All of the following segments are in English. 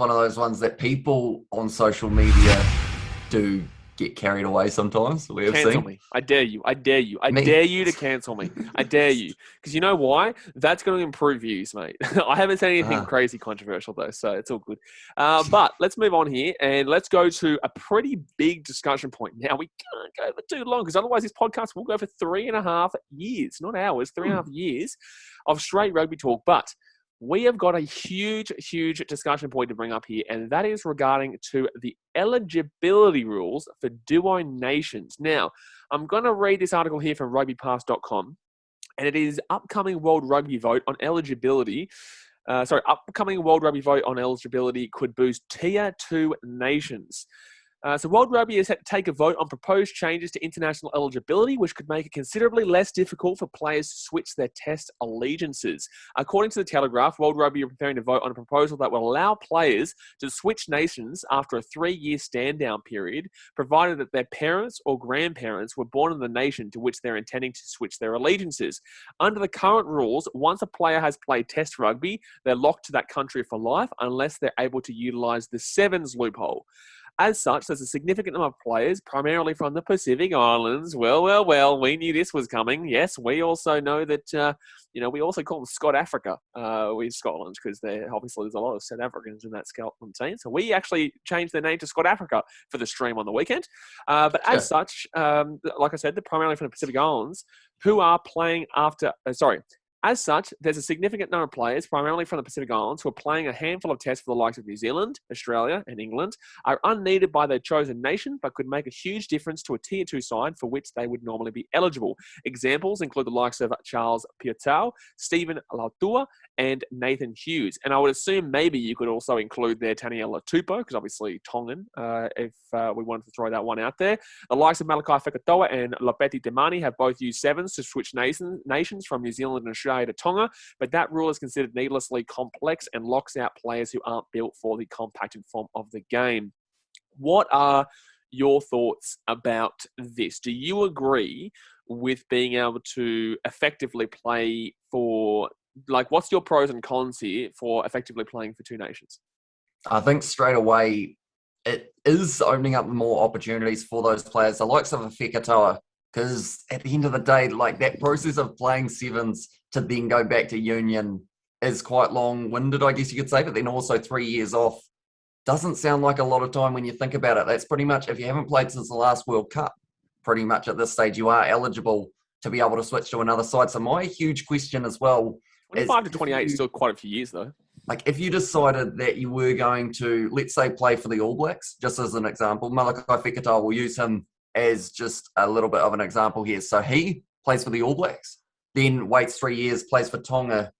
one of those ones that people on social media do get carried away sometimes. We have Cancel seen. me. I dare you. I dare you. I Me. dare you to cancel me. I dare you. Because you know why? That's going to improve views, mate. I haven't said anything crazy controversial, though, so it's all good. But let's move on here and let's go to a pretty big discussion point. Now, we can't go for too long because otherwise this podcast will go for 3.5 years, not hours, 3.5 years of straight rugby talk. But we have got a huge, huge discussion point to bring up here, and that is regarding to the eligibility rules for duo nations. Now, I'm going to read this article here from rugbypass.com, and it is upcoming World Rugby vote on eligibility. Upcoming World Rugby vote on eligibility could boost Tier 2 nations. So World Rugby is set to take a vote on proposed changes to international eligibility, which could make it considerably less difficult for players to switch their test allegiances. According to The Telegraph, World Rugby are preparing to vote on a proposal that will allow players to switch nations after a 3-year stand-down period, provided that their parents or grandparents were born in the nation to which they're intending to switch their allegiances. Under the current rules, once a player has played test rugby, they're locked to that country for life unless they're able to utilise the Sevens loophole. As such, there's a significant number of players, primarily from the Pacific Islands. Well, we knew this was coming. Yes, we also know that, we also call them Scott Africa, with Scotland, because obviously there's a lot of South Africans in that Scotland team. So we actually changed their name to Scott Africa for the stream on the weekend. But as such, like I said, they're primarily from the Pacific Islands who are playing As such, there's a significant number of players, primarily from the Pacific Islands, who are playing a handful of tests for the likes of New Zealand, Australia, and England, are unneeded by their chosen nation, but could make a huge difference to a Tier 2 side for which they would normally be eligible. Examples include the likes of Charles Piutau, Stephen Lautua, and Nathan Hughes. And I would assume maybe you could also include there Taniela Tupou, because obviously Tongan, if we wanted to throw that one out there. The likes of Malakai Fekatoa and Lopeti Demani have both used sevens to switch nations from New Zealand and Australia to Tonga, but that rule is considered needlessly complex and locks out players who aren't built for the compacted form of the game. What are your thoughts about this? Do you agree with being able to effectively play for, what's your pros and cons here for effectively playing for two nations? I think straight away it is opening up more opportunities for those players, the likes of a Fekatoa, because at the end of the day, that process of playing sevens to then go back to union is quite long-winded, I guess you could say, but then also 3 years off doesn't sound like a lot of time when you think about it. That's pretty much, if you haven't played since the last World Cup, pretty much at this stage, you are eligible to be able to switch to another side. So my huge question as well 25 to 28 is still quite a few years, though. If you decided that you were going to, let's say, play for the All Blacks, just as an example, Malakai Fekatoa, will use him as just a little bit of an example here. So he plays for the All Blacks, then waits 3 years, plays for Tonga.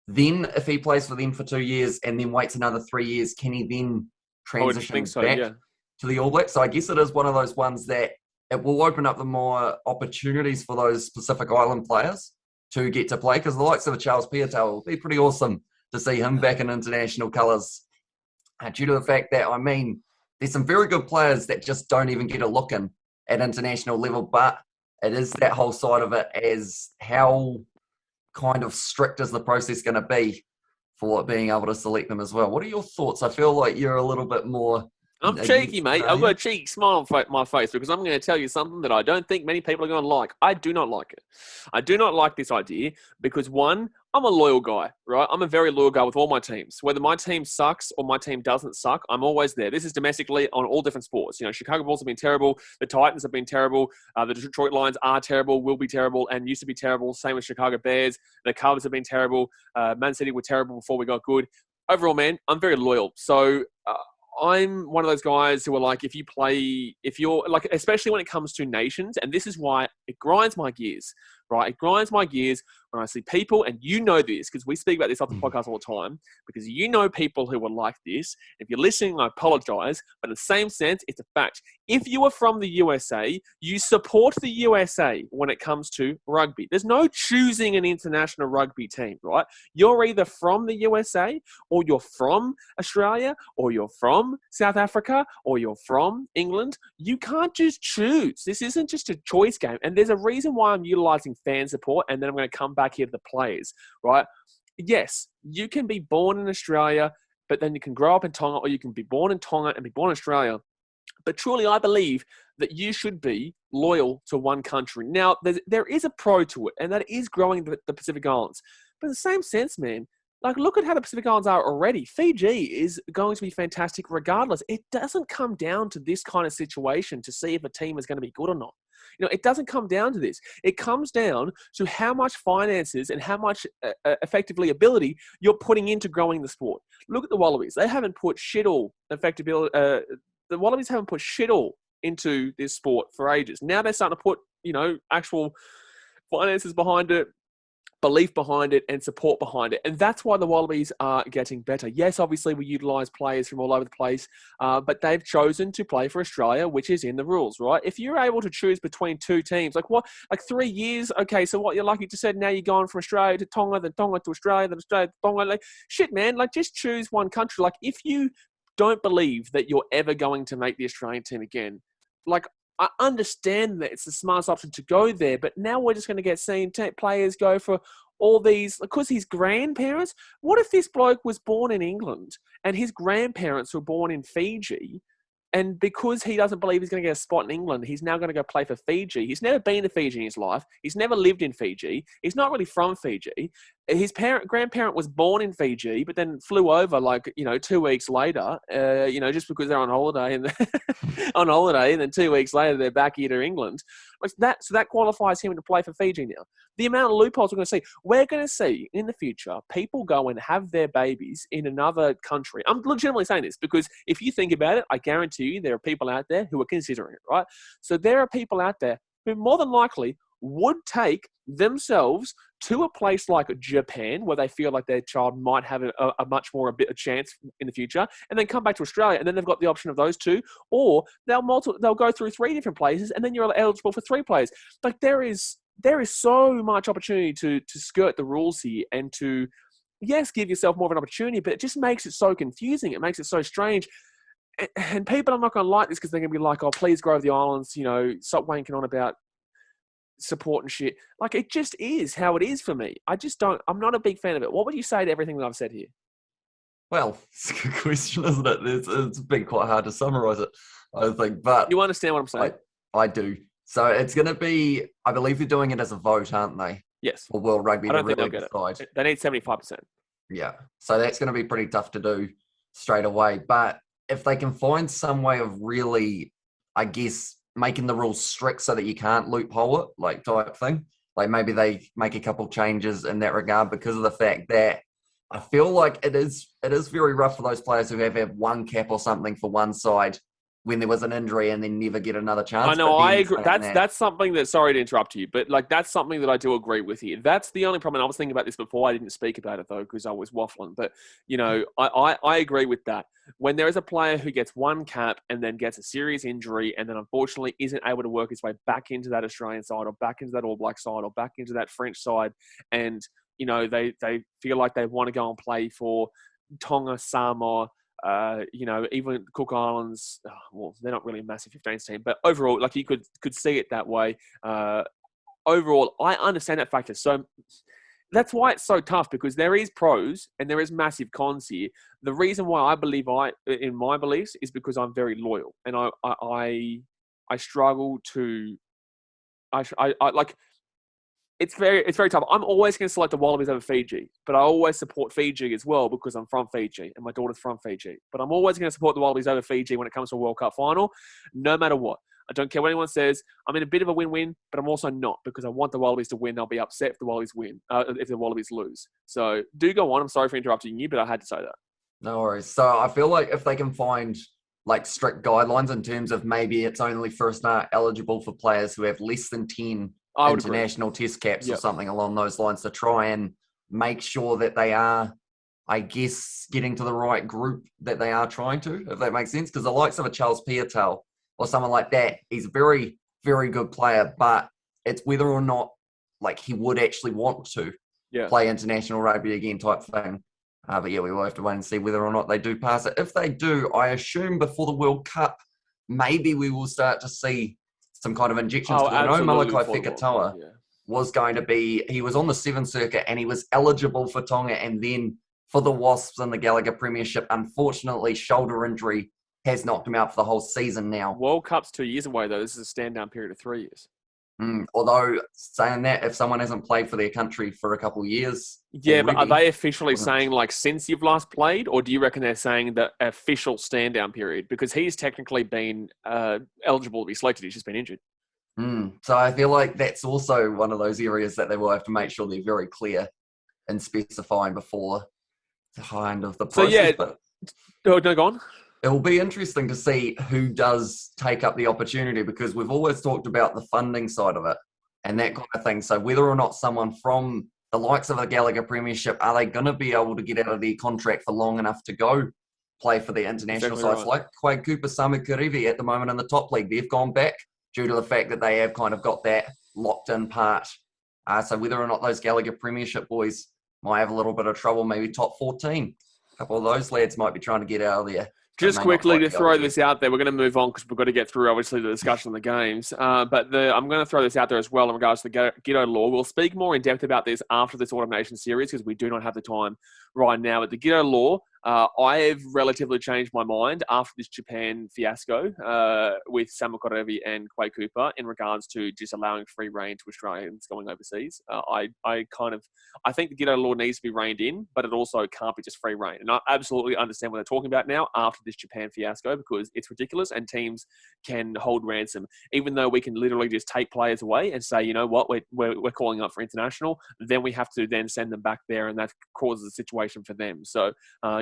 Then if he plays for them for 2 years and then waits another 3 years, can he then transition back to the All Blacks? So I guess it is one of those ones that it will open up the more opportunities for those Pacific Island players to get to play, because the likes of a Charles Piutau will be pretty awesome to see him back in international colours, due to the fact that, there's some very good players that just don't even get a look in at international level, but it is that whole side of it, as how kind of strict is the process going to be for being able to select them as well. What are your thoughts? I feel like you're a little bit more... I'm cheeky, mate. I've got a cheeky smile on my face because I'm going to tell you something that I don't think many people are going to like. I do not like it. I do not like this idea because, one, I'm a loyal guy, right? I'm a very loyal guy with all my teams. Whether my team sucks or my team doesn't suck, I'm always there. This is domestically on all different sports. Chicago Bulls have been terrible. The Titans have been terrible. The Detroit Lions are terrible, will be terrible, and used to be terrible. Same with Chicago Bears. The Cubs have been terrible. Man City were terrible before we got good. Overall, man, I'm very loyal. So... I'm one of those guys who are if you're especially when it comes to nations, and this is why it grinds my gears, right? It grinds my gears when I see people, and you know this, because we speak about this on the podcast all the time, because you know people who are like this. If you're listening, I apologize, but in the same sense, it's a fact. If you are from the USA, you support the USA when it comes to rugby. There's no choosing an international rugby team, right? You're either from the USA, or you're from Australia, or you're from South Africa, or you're from England. You can't just choose. This isn't just a choice game. And there's a reason why I'm utilizing fan support, and then I'm going to come back here to the players, right? Yes, you can be born in Australia but then you can grow up in Tonga, or you can be born in Tonga and be born in Australia. But truly, I believe that you should be loyal to one country. Now, there is a pro to it, and that is growing the Pacific Islands. But in the same sense, man, like, look at how the Pacific Islands are already. Fiji is going to be fantastic regardless. It doesn't come down to this kind of situation to see if a team is going to be good or not. It doesn't come down to this. It comes down to how much finances and how much effectively ability you're putting into growing the sport. Look at the Wallabies. They haven't put shit all effectively. The Wallabies haven't put shit all into this sport for ages. Now they're starting to put, actual finances behind it, belief behind it, and support behind it. And that's why the Wallabies are getting better. Yes, obviously we utilise players from all over the place, but they've chosen to play for Australia, which is in the rules, right? If you're able to choose between two teams, like 3 years, okay, so what, you're like you just said, now you're going from Australia to Tonga, then Tonga to Australia, then Australia to Tonga. Like, shit, man, like, just choose one country. Like, if you don't believe that you're ever going to make the Australian team again, like, I understand that it's the smartest option to go there, but now we're just going to get seen players go for all these, because his grandparents. What if this bloke was born in England and his grandparents were born in Fiji? And because he doesn't believe he's going to get a spot in England, he's now going to go play for Fiji. He's never been to Fiji in his life. He's never lived in Fiji. He's not really from Fiji. His grandparent was born in Fiji, but then flew over 2 weeks later, just because they're on holiday and then 2 weeks later they're back here to England. So that qualifies him to play for Fiji now. The amount of loopholes we're going to see in the future, people go and have their babies in another country. I'm legitimately saying this because if you think about it, I guarantee you there are people out there who are considering it, right? So there are people out there who more than likely would take themselves to a place like Japan, where they feel like their child might have a much more a chance in the future, and then come back to Australia, and then they've got the option of those two, or they'll go through 3 different places, and then you're eligible for 3 players. Like, there is so much opportunity to skirt the rules here and to, yes, give yourself more of an opportunity, but it just makes it so confusing. It makes it so strange. And people are not going to like this because they're going to be like, oh, please grow the islands, stop wanking on about support and shit. Like, it just is how it is for me. I'm not a big fan of it. What would you say to everything that I've said here? Well, it's a good question, isn't it? It's been quite hard to summarise it, I think. But you understand what I'm saying? I do. So it's going to be, I believe they're doing it as a vote, aren't they? Yes. For World Rugby to really decide. They need 75%. Yeah. So that's going to be pretty tough to do straight away. But if they can find some way of really, I guess, making the rules strict so that you can't loophole it, like, type thing, like maybe they make a couple changes in that regard, because of the fact that I feel like it is very rough for those players who have one cap or something for one side when there was an injury and then never get another chance. I know, I agree. That's something that, sorry to interrupt you, but like, that's something that I do agree with here. That's the only problem. I was thinking about this before. I didn't speak about it though, because I was waffling, but I agree with that. When there is a player who gets one cap and then gets a serious injury and then unfortunately isn't able to work his way back into that Australian side or back into that All Black side or back into that French side, and, they feel like they want to go and play for Tonga, Samoa, even Cook Islands, well, they're not really a massive 15s team, but overall, like, you could see it that way. Overall, I understand that factor. So that's why it's so tough, because there is pros and there is massive cons here. The reason why I believe in my beliefs is because I'm very loyal, and I struggle to, I like. It's very tough. I'm always going to select the Wallabies over Fiji, but I always support Fiji as well because I'm from Fiji and my daughter's from Fiji. But I'm always going to support the Wallabies over Fiji when it comes to a World Cup final, no matter what. I don't care what anyone says. I'm in a bit of a win-win, but I'm also not, because I want the Wallabies to win. I'll be upset if the Wallabies win, if the Wallabies lose. So do go on. I'm sorry for interrupting you, but I had to say that. No worries. So I feel like if they can find like strict guidelines in terms of maybe it's only first eligible for players who have less than 10 international test caps or something along those lines, to try and make sure that they are, I guess, getting to the right group that they are trying to, if that makes sense. Because the likes of a Charles Piutau or someone like that, he's a very, very good player, but it's whether or not like he would actually want to play international rugby again type thing. But yeah, we will have to wait and see whether or not they do pass it. If they do, I assume before the World Cup, maybe we will start to see some kind of injections. I know Malakai Fekitoa was going to be, he was on the 7 circuit and he was eligible for Tonga and then for the Wasps in the Gallagher Premiership. Unfortunately, shoulder injury has knocked him out for the whole season now. World Cup's 2 years away, though. This is a stand-down period of 3 years. Although, saying that, if someone hasn't played for their country for a couple of years... Yeah, but are they officially saying, like, since you've last played? Or do you reckon they're saying the official stand-down period? Because he's technically been eligible to be selected. He's just been injured. So I feel like that's also one of those areas that they will have to make sure they're very clear in specifying before the kind of the process. So, yeah. But No, go on. it will be interesting to see who does take up the opportunity, because we've always talked about the funding side of it and that kind of thing. So whether or not someone from the likes of the Gallagher Premiership, are they going to be able to get out of their contract for long enough to go play for the international sides? Right. Like Quade Cooper, Samu Karevi at the moment in the top league, they've gone back due to the fact that they have kind of got that locked in part. So whether or not those Gallagher Premiership boys might have a little bit of trouble, maybe top 14. A couple of those lads might be trying to get out of there. Just quickly to throw this out there, we're going to move on because we've got to get through, obviously, the discussion on the games. I'm going to throw this out there as well in regards to the Giteau Law. We'll speak more in depth about this after this Automation series because we do not have the time right now. But the Giteau Law, I have relatively changed my mind after this Japan fiasco with Samu Karevi and Quade Cooper in regards to just allowing free reign to Australians going overseas. I think the Giteau Law needs to be reined in, but it also can't be just free reign. And I absolutely understand what they're talking about now after this Japan fiasco because it's ridiculous and teams can hold ransom. Even though we can literally just take players away and say, you know what, we're calling up for international, then we have to then send them back there and that causes a situation for them. So,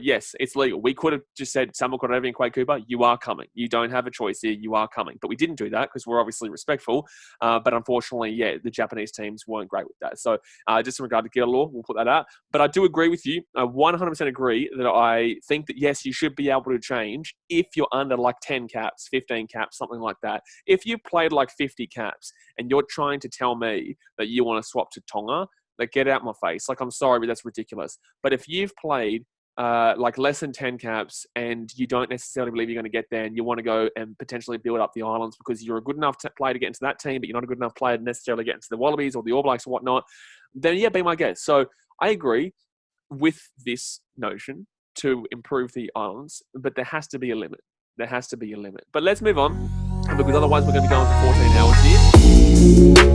yes, it's legal. We could have just said, Samu Karevi and Quade Cooper, you are coming. You don't have a choice here. You are coming. But we didn't do that because we're obviously respectful. But unfortunately, yeah, the Japanese teams weren't great with that. So just in regard to Giteau Law, we'll put that out. But I do agree with you. I 100% agree that I think that, yes, you should be able to change if you're under like 10 caps, 15 caps, something like that. If you played like 50 caps and you're trying to tell me that you want to swap to Tonga, like get out my face. Like, I'm sorry, but that's ridiculous. But if you've played like less than 10 caps and you don't necessarily believe you're going to get there and you want to go and potentially build up the islands because you're a good enough player to get into that team, but you're not a good enough player to necessarily get into the Wallabies or the All Blacks or whatnot, then yeah, be my guest. So I agree with this notion to improve the islands, but there has to be a limit. There has to be a limit. But let's move on because otherwise we're going to be going for 14 hours here.